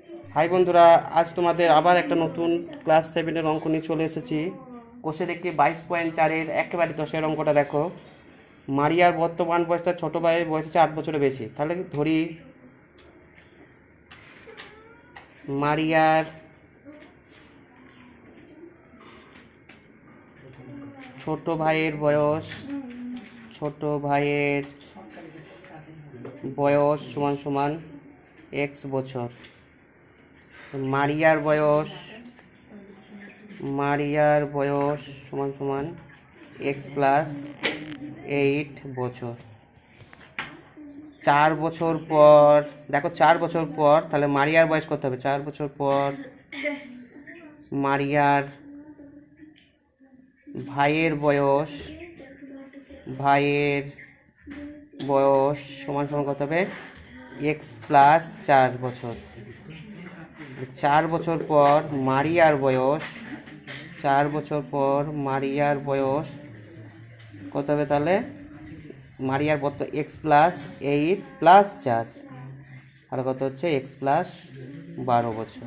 High বন্ধুরা, আজ তোমাদের আবার একটা নতুন ক্লাস 7-এর অঙ্ক নিয়ে চলে এসেছি। কোষে দেখি 22.4-এর একেবারে 10-এর অঙ্কটা দেখো। মারিয়ার বর্তমান বয়স তার ছোটো ভাইয়ের বয়স হচ্ছে 8 বছরের বেশি। তাহলে ধরি মারিয়ার ছোট ভাইয়ের বয়স সমান সমান x বছর। মারিয়ার বয়স সমান সমান x প্লাস 8 বছর। 4 বছর পর দেখো, 4 বছর পর তাহলে মারিয়ার বয়স কত হবে? 4 বছর পর মারিয়ার ভাইয়ের বয়স সমান সমান কত হবে? x প্লাস 4 বছর। 4 বছর পর মারিয়ার বয়স কত হবে? তাহলে মারিয়ার x প্লাস 8 প্লাস 4, তাহলে কত হচ্ছে? x প্লাস 12 বছর।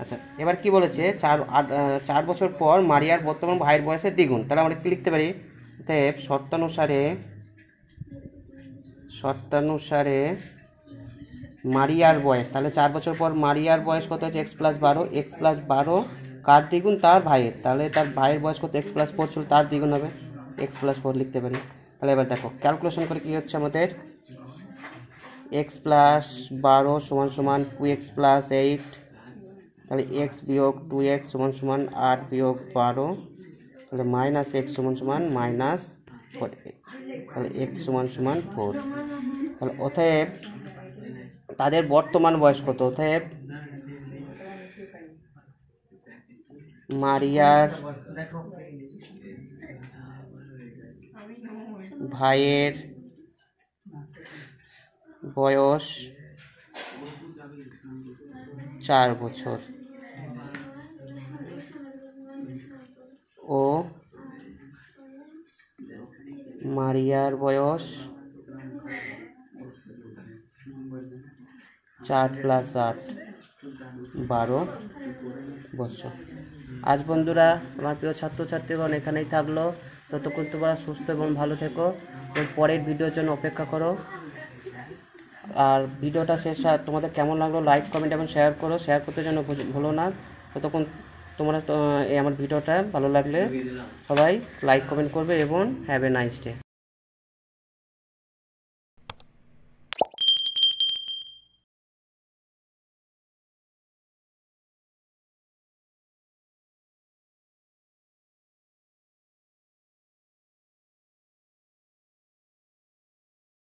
আচ্ছা, এবার কি বলেছে? 4 বছর পর মারিয়ার বর্তমান ভাইয়ের বয়সের দ্বিগুণ। তাহলে আমরা কি লিখতে পারি? অতএব শর্তানুসারে মারিয়ার বয়স, তাহলে 4 বছর পর মারিয়ার বয়স কত হচ্ছে? x plus 12। x প্লাস 12 কার দ্বিগুণ? তার ভাইয়ের। তাহলে তার ভাইয়ের বয়স কত? x প্লাস 4 ছিল, তার দ্বিগুণ হবে, x প্লাস 4 লিখতে পারি। তাহলে এবার দেখো ক্যালকুলেশন করে কি হচ্ছে আমাদের? x প্লাস 12 সমান সমান 2x প্লাস 8, তাহলে x বিয়োগ 2x সমান সমান 8 বিয়োগ 12, তাহলে মাইনাস x সমান সমান মাইনাস 4, তাহলে x সমান সমান 4। তাহলে অতএব তাদের বর্তমান বয়স কত? অতএব মারিয়ার ভাইয়ের বয়স 4 বছর ও মারিয়ার বয়স 4 প্লাস 8 12 বছর। আজ বন্ধুরা, আমার প্রিয় ছাত্রছাত্রীগণ এখানেই থাকলো। ততক্ষণ তোমরা সুস্থ এবং ভালো থেকো। এর পরের ভিডিওর জন্য অপেক্ষা করো। আর ভিডিওটা শেষ তোমাদের কেমন লাগলো লাইক, কমেন্ট এবং শেয়ার করো। শেয়ার করতে যেন ভুলো না। ততক্ষণ তোমরা আমার ভিডিওটা ভালো লাগলে সবাই লাইক কমেন্ট করবে এবং হ্যাভ এ নাইস ডে।